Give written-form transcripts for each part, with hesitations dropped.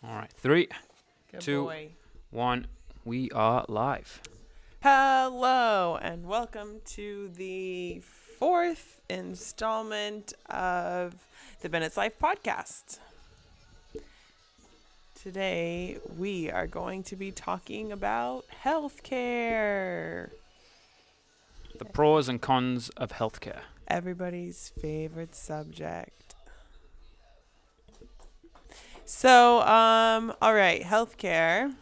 All right, 3, Good 2, boy. 1. We are live. Hello, and welcome to the 4th installment of the Bennetts Life podcast. Today, we are going to be talking about healthcare. The pros and cons of healthcare. Everybody's favorite subject. So, all right, healthcare.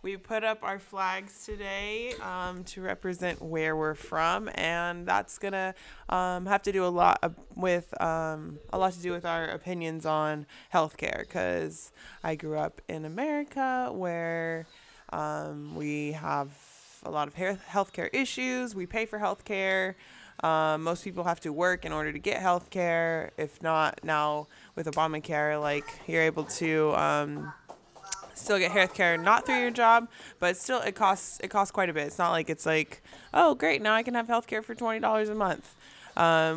We put up our flags today to represent where we're from, and that's gonna have to do a lot with our opinions on healthcare. Because I grew up in America, where we have a lot of healthcare issues. We pay for healthcare. Most people have to work in order to get healthcare. If not, now with Obamacare, like you're able to still get healthcare not through your job, but still it costs quite a bit. It's not like it's like, oh great, now I can have healthcare for $20 a month.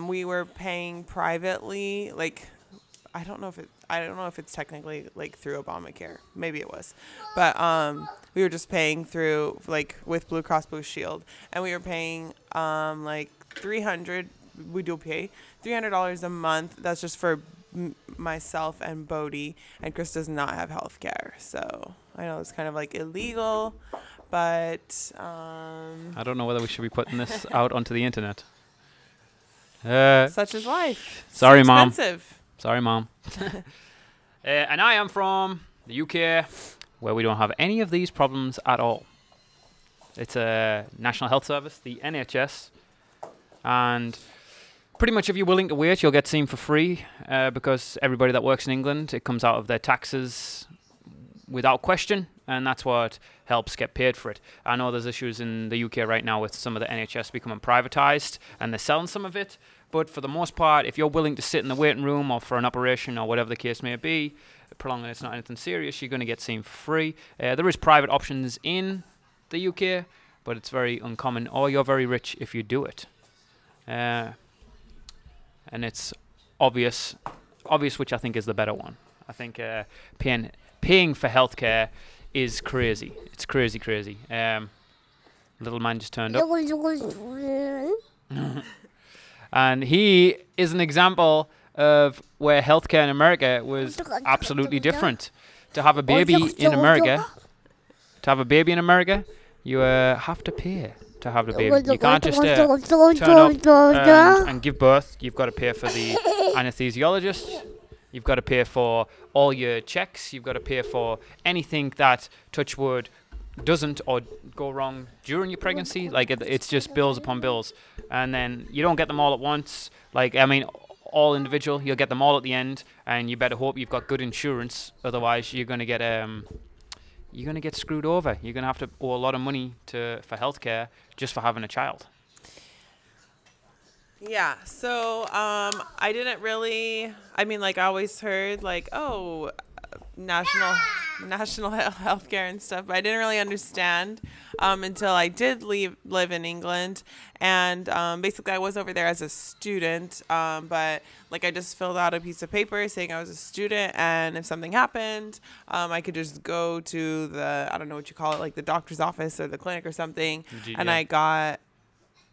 We were paying privately, like I don't know if it's technically like through Obamacare. Maybe it was, but we were just paying through like with Blue Cross Blue Shield, and we were paying like $300. We do pay $300 a month. That's just for myself and Bodie, and Chris does not have health care, so I know it's kind of like illegal, but I don't know whether we should be putting this out onto the internet. Such is life. Sorry, so Mom. expensive. Sorry, Mom. And I am from the UK, where we don't have any of these problems at all. It's a National Health Service, the NHS, and pretty much if you're willing to wait, you'll get seen for free because everybody that works in England, it comes out of their taxes without question, and that's what helps get paid for it. I know there's issues in the UK right now with some of the NHS becoming privatised, and they're selling some of it, but for the most part, if you're willing to sit in the waiting room or for an operation or whatever the case may be, prolonging it's not anything serious, you're going to get seen for free. There is private options in the UK, but it's very uncommon, or you're very rich if you do it. And it's obvious which I think is the better one. I think paying for healthcare is crazy. It's crazy. Little man just turned up. And he is an example of where healthcare in America was absolutely different. To have a baby in America, you have to pay to have the baby. You can't just turn up and give birth. You've got to pay for the anesthesiologist. You've got to pay for all your checks. You've got to pay for anything that, touch wood, doesn't or go wrong during your pregnancy. Like it's just bills upon bills, and then you don't get them all at once. Like I mean, all individual. You'll get them all at the end, and you better hope you've got good insurance. Otherwise, you're gonna get screwed over. You're gonna have to owe a lot of money for healthcare just for having a child. Yeah, so I didn't really, I mean, like I always heard like, oh, national health care and stuff, but I didn't really understand until I did live in England, and basically I was over there as a student, but like I just filled out a piece of paper saying I was a student, and if something happened, I could just go to the, I don't know what you call it, like the doctor's office or the clinic or something, and I got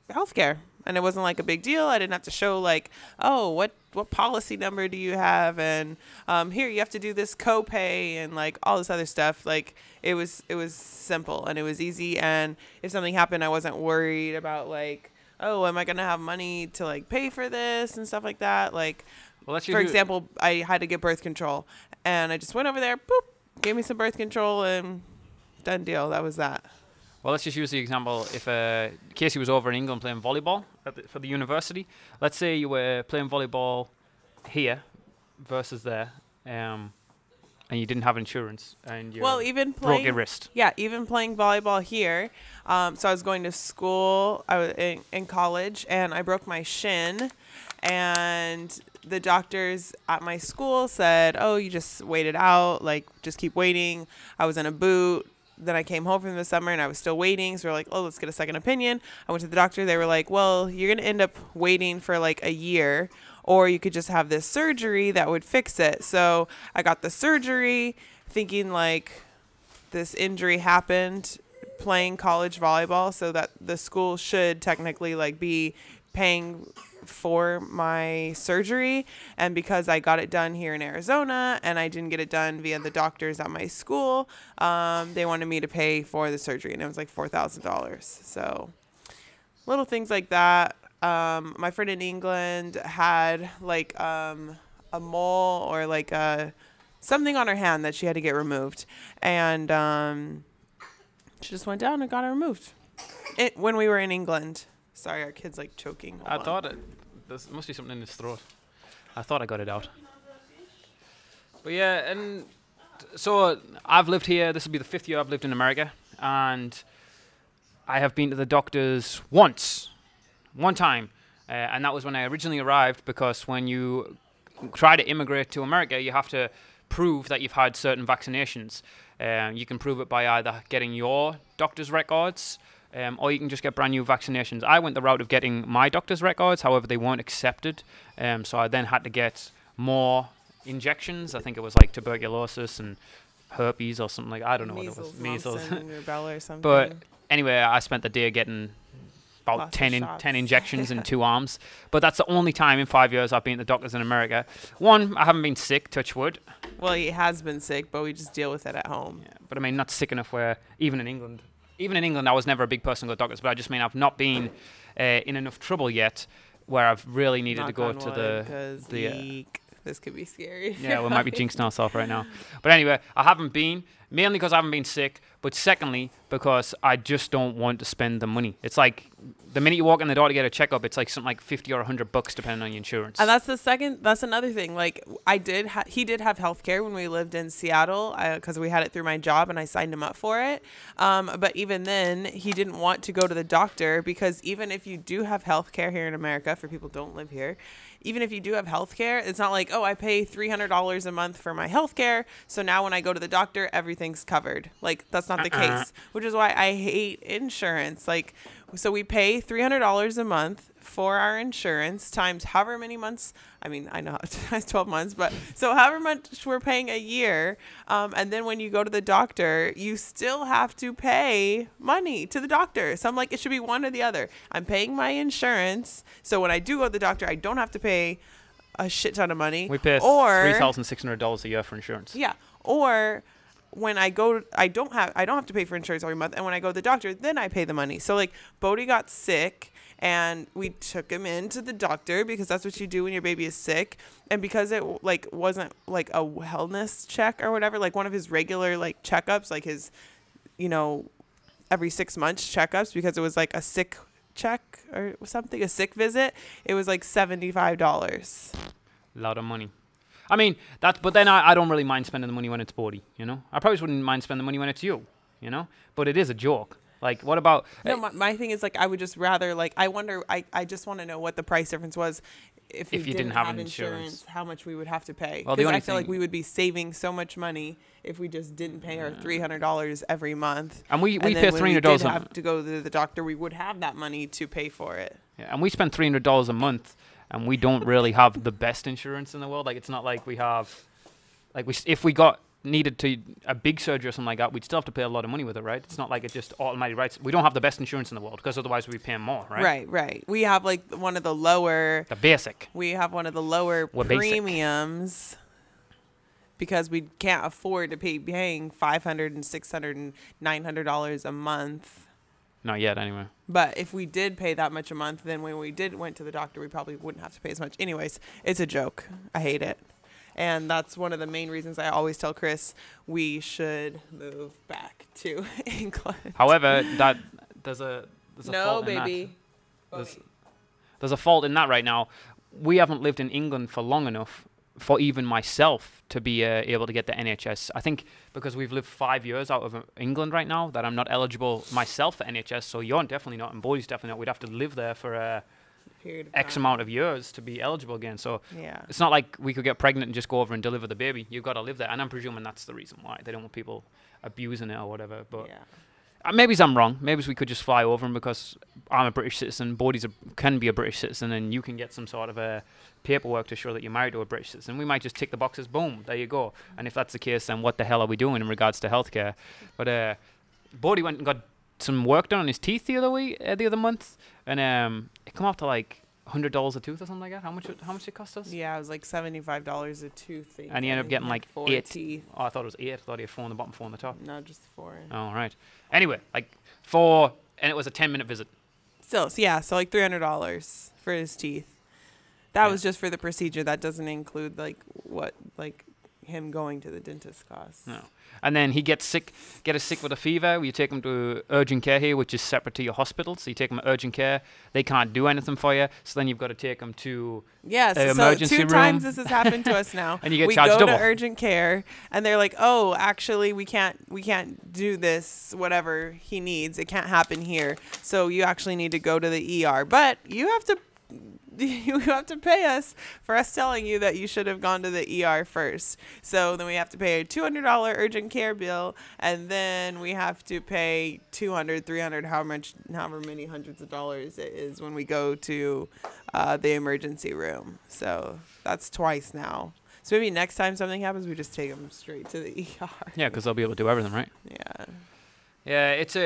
health care. And it wasn't like a big deal. I didn't have to show like, oh, what policy number do you have? And here you have to do this copay and like all this other stuff. Like it was simple and it was easy. And if something happened, I wasn't worried about like, oh, am I gonna have money to like pay for this and stuff like that? Like, well, for example, I had to get birth control, and I just went over there, boop, gave me some birth control, and done deal. That was that. Well, let's just use the example. If Casey was over in England playing volleyball for the university, let's say you were playing volleyball here versus there, and you didn't have insurance, and you broke your wrist. Yeah, even playing volleyball here. So I was going to school. I was in college, and I broke my shin, and the doctors at my school said, "Oh, you just wait it out. Like, just keep waiting." I was in a boot. Then I came home from the summer and I was still waiting. So we're like, oh, let's get a second opinion. I went to the doctor. They were like, well, you're going to end up waiting for like a year, or you could just have this surgery that would fix it. So I got the surgery, thinking like this injury happened playing college volleyball, so that the school should technically like be paying for my surgery. And because I got it done here in Arizona and I didn't get it done via the doctors at my school, they wanted me to pay for the surgery, and it was like $4,000. So little things like that. My friend in England had like a mole or like something on her hand that she had to get removed, and she just went down and got it removed. When we were in England. Sorry, our kid's like choking. I thought there must be something in his throat. I thought I got it out. But yeah, and so I've lived here. This will be the 5th year I've lived in America, and I have been to the doctors one time, and that was when I originally arrived, because when you try to immigrate to America, you have to prove that you've had certain vaccinations. You can prove it by either getting your doctor's records, or you can just get brand new vaccinations. I went the route of getting my doctor's records, however they weren't accepted, so I then had to get more injections. I think it was like tuberculosis and herpes or something like, I don't know what it was. Measles. And rubella or something. But anyway, I spent the day getting about 10 injections in 2 arms. But that's the only time in 5 years I've been to the doctors in America. One, I haven't been sick, touch wood. Well, he has been sick, but we just deal with it at home. Yeah, but I mean, not sick enough where, even in England, I was never a big person to go to doctors, but I just mean I've not been in enough trouble yet where I've really needed to go to the this could be scary. Yeah, we might be jinxing ourselves right now. But anyway, I haven't been, mainly because I haven't been sick, but secondly, because I just don't want to spend the money. It's like, the minute you walk in the door to get a checkup, it's like something like $50 or $100 depending on your insurance. And that's another thing. Like, he did have healthcare when we lived in Seattle, because we had it through my job and I signed him up for it. But even then, he didn't want to go to the doctor, because even if you do have healthcare here in America, for people who don't live here, even if you do have healthcare, it's not like, oh, I pay $300 a month for my healthcare, so now when I go to the doctor, everything's covered. Like, that's not the case, which is why I hate insurance. Like, so we pay $300 a month for our insurance times however many months. I mean, I know it's 12 months, but so however much we're paying a year. And then when you go to the doctor, you still have to pay money to the doctor. So I'm like, it should be one or the other. I'm paying my insurance, so when I do go to the doctor, I don't have to pay a shit ton of money. We pay $3,600 a year for insurance. Yeah. Or when I go, I don't have to pay for insurance every month. And when I go to the doctor, then I pay the money. So like, Bodhi got sick, and we took him into the doctor, because that's what you do when your baby is sick. And because it like wasn't like a wellness check or whatever, like one of his regular like checkups, like his, every 6 months checkups, because it was like a sick check or something, a sick visit, it was like $75. A lot of money. I mean, but then I don't really mind spending the money when it's Bodhi, I probably wouldn't mind spending the money when it's you, but it is a joke. Like, what about... No, my thing is, like, I would just rather, like, I just want to know what the price difference was if we didn't have insurance, how much we would have to pay. Because I feel like we would be saving so much money if we just didn't pay our $300 every month. And we pay $300 when we did have to go to the doctor, we would have that money to pay for it. Yeah, and we spend $300 a month, and we don't really have the best insurance in the world. Like, it's not like we have... Like, if we needed to a big surgery or something like that, we'd still have to pay a lot of money with it, right? It's not like it just automatically writes. We don't have the best insurance in the world, because otherwise we'd be paying more, right? Right. We have like one of the lower... The basic. We have one of the lower premiums, because we can't afford to paying $500 and $600 and $900 a month. Not yet, anyway. But if we did pay that much a month, then when we went to the doctor, we probably wouldn't have to pay as much. Anyways, it's a joke. I hate it. And that's one of the main reasons I always tell Chris we should move back to England. However, there's a fault in baby. There's a fault in that right now. We haven't lived in England for long enough for even myself to be able to get the NHS. I think because we've lived 5 years out of England right now, that I'm not eligible myself for NHS. So you're definitely not, and Bodhi's definitely not. We'd have to live there for X amount of years to be eligible again. So yeah, it's not like we could get pregnant and just go over and deliver the baby. You've got to live there, and I'm presuming that's the reason why they don't want people abusing it or whatever. But Maybe I'm wrong. Maybe we could just fly over him because I'm a British citizen. Bodhi's can be a British citizen, and you can get some sort of a paperwork to show that you're married to a British citizen. We might just tick the boxes. Boom, there you go. And if that's the case, then what the hell are we doing in regards to healthcare? But Bodhi went and got some work done on his teeth the other month, and it come up to like $100 a tooth or something like that. How much it cost us? Yeah, it was like $75 a tooth. And he ended up getting like 8 teeth. Oh, I thought it was 8. I thought he had 4 on the bottom, 4 on the top. No, just 4. Oh, right. Anyway, like 4, and it was a 10-minute visit. Still, so like $300 for his teeth. That was just for the procedure. That doesn't include like what him going to the dentist costs. No. And then he gets sick with a fever. You take him to urgent care here, which is separate to your hospital. So you take him to urgent care. They can't do anything for you. So then you've got to take him to emergency room. 2 times this has happened to us now. And you get charged double. We go to urgent care, and they're like, "Oh, actually, we can't do this. Whatever he needs, it can't happen here. So you actually need to go to the ER. But you have to pay us for us telling you that you should have gone to the ER first. So then we have to pay a $200 urgent care bill, and then we have to pay $200, $300, however many hundreds of dollars it is when we go to the emergency room. So that's twice now. So maybe next time something happens, we just take them straight to the ER. Yeah, because they'll be able to do everything, right? Yeah. Yeah, it's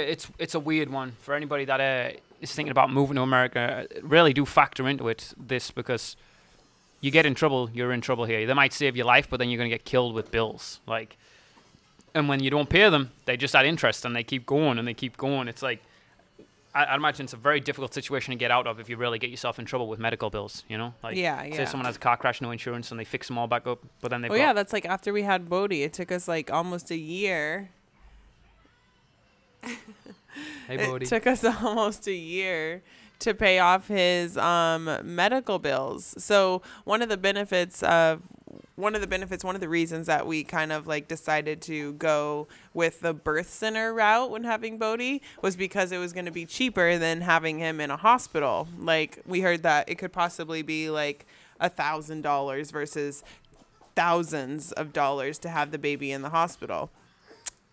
a weird one for anybody that is thinking about moving to America. Really do factor into this because you get in trouble, you're in trouble here. They might save your life, but then you're going to get killed with bills. And when you don't pay them, they just add interest and they keep going and they keep going. It's like, I'd imagine it's a very difficult situation to get out of if you really get yourself in trouble with medical bills, you know? Say someone has a car crash, no insurance, and they fix them all back up, but then they that's like after we had Bodhi, it took us like almost a year. Hey, Bodhi. It took us almost a year to pay off his medical bills. So one of the reasons that we kind of like decided to go with the birth center route when having Bodhi was because it was going to be cheaper than having him in a hospital. Like we heard that it could possibly be like $1,000 versus thousands of dollars to have the baby in the hospital.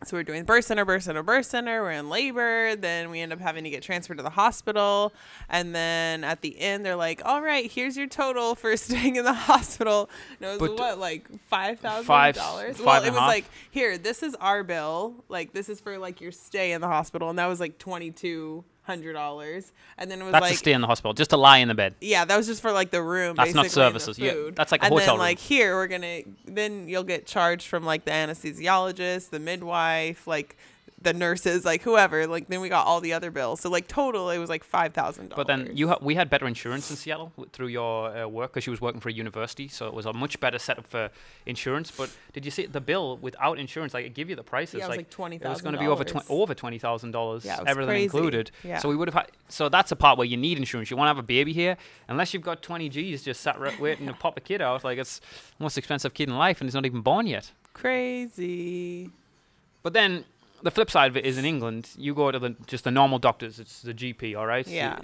So we're doing birth center. We're in labor. Then we end up having to get transferred to the hospital. And then at the end, they're like, all right, here's your total for staying in the hospital. And it was like $5,000? Well, it was like, here, this is our bill. Like, this is for like your stay in the hospital. And that was like $2,200. And then it was that's to stay in the hospital, just to lie in the bed. Yeah, that was just for like the room. That's not services. Yeah, that's like a hotel room. And then like here, then you'll get charged from like the anesthesiologist, the midwife, like the nurses, like whoever. Like then we got all the other bills. So like total, it was like $5,000. But then we had better insurance in Seattle through your work because she was working for a university, so it was a much better setup for insurance. But did you see the bill without insurance? Like it give you the prices. Yeah, it was like $20,000. It was going to be over $20,000. Yeah, it was everything crazy. included. Yeah. So we would have had. So that's a part where you need insurance. You want to have a baby here, unless you've got 20 G's just sat waiting to pop a kid out. Like it's the most expensive kid in life, and he's not even born yet. Crazy. But then. The flip side of it is in England, you go to just the normal doctors. It's the GP, all right? Yeah.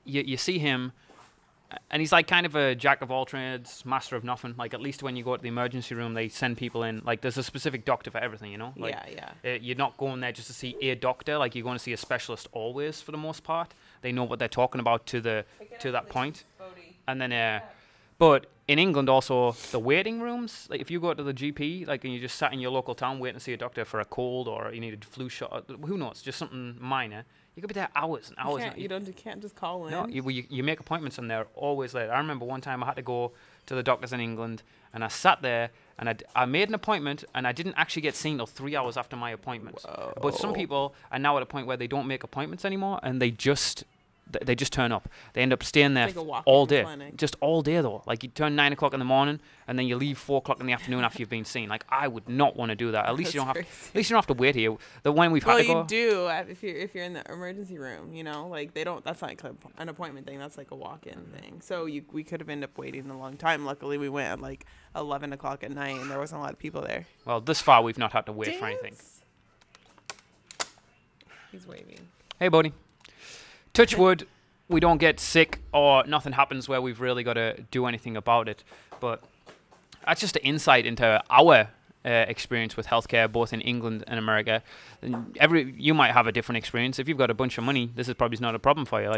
You see him, and he's like kind of a jack of all trades, master of nothing. Like at least when you go to the emergency room, they send people in. Like there's a specific doctor for everything, you know? Like, you're not going there just to see a doctor. Like you're going to see a specialist always for the most part. They know what they're talking about to that point. And then, but in England also, the waiting rooms, like if you go to the GP, like and you just sat in your local town waiting to see a doctor for a cold or you need a flu shot, who knows, just something minor, you could be there hours and hours. You can't just call in. No, you make appointments and they're always late. I remember one time I had to go to the doctors in England and I sat there and I made an appointment and I didn't actually get seen till 3 hours after my appointment. Whoa. But some people are now at a point where they don't make appointments anymore and they just turn up. They end up staying there all day. Clinic. Just all day though. Like you turn 9 o'clock in the morning and then you leave 4 o'clock in the afternoon after you've been seen. Like I would not want to do that. At least you don't have to wait here. The when we've had to go. Well, you do if you're in the emergency room. You know, like they don't. That's not like an appointment thing. That's like a walk-in thing. So we could have ended up waiting a long time. Luckily, we went at like 11 o'clock at night and there wasn't a lot of people there. Well, this far we've not had to wait for anything. He's waving. Hey, buddy. Touch wood. We don't get sick or nothing happens where we've really got to do anything about it. But that's just an insight into our experience with healthcare, both in England and America. And you might have a different experience. If you've got a bunch of money, this is probably not a problem for you.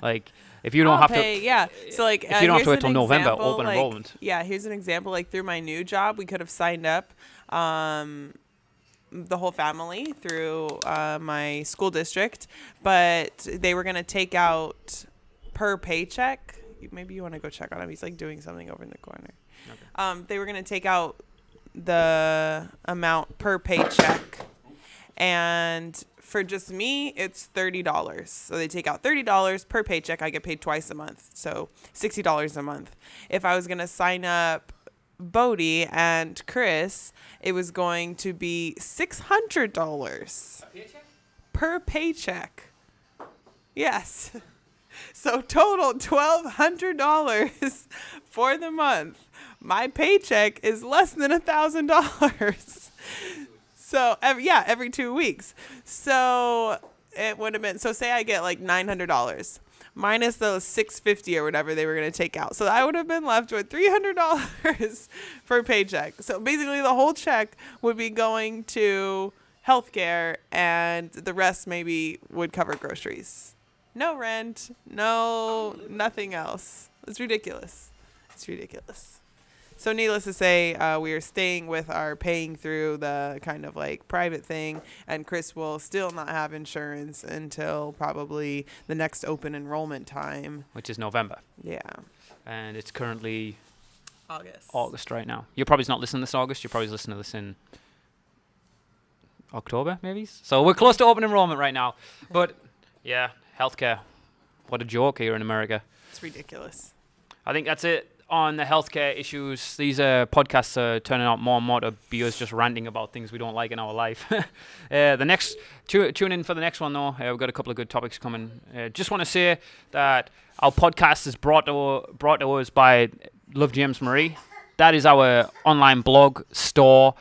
Like if you don't have to, yeah. So like, if you don't have to wait here's till an November, example, open like, enrollment. Yeah, here's an example. Like through my new job, we could have signed up the whole family through my school district, but they were gonna take out per paycheck. Maybe you want to go check on him. He's like doing something over in the corner. Okay. They were gonna take out the amount per paycheck, and for just me it's $30. So they take out $30 per paycheck. I get paid twice a month, so $60 a month. If I was gonna sign up Bodie and Chris, it was going to be $600 per paycheck. Yes. So total $1,200 for the month. My paycheck is less than $1,000. So every 2 weeks. So it would have been, so say I get like $900 minus those $650 or whatever they were going to take out. So I would have been left with $300 per paycheck. So basically the whole check would be going to healthcare, and the rest maybe would cover groceries. No rent, nothing else. It's ridiculous. It's ridiculous. So needless to say, we are staying with our paying through the kind of like private thing, and Chris will still not have insurance until probably the next open enrollment time, which is November. Yeah. And it's currently August right now. You're probably not listening this August. You're probably listening to this in October, maybe. So we're close to open enrollment right now. But yeah, healthcare. What a joke here in America. It's ridiculous. I think that's it on the healthcare issues. These podcasts are turning out more and more to be us just ranting about things we don't like in our life. Tune in for the next one though. We've got a couple of good topics coming. Just want to say that our podcast is brought to us by Love James Marie. That is our online blog store,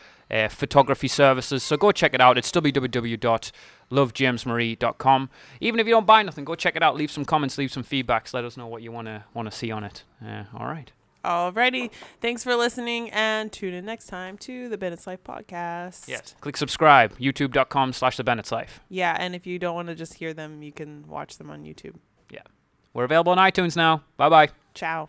photography services. So go check it out. It's www.lovejamesmarie.com. Even if you don't buy nothing, go check it out. Leave some comments, leave some feedbacks. Let us know what you want to see on it. All right. Alrighty. Thanks for listening, and tune in next time to the Bennetts Life podcast. Yes. Click subscribe. YouTube.com/The Bennetts Life. Yeah, and if you don't want to just hear them, you can watch them on YouTube. Yeah. We're available on iTunes now. Bye-bye. Ciao.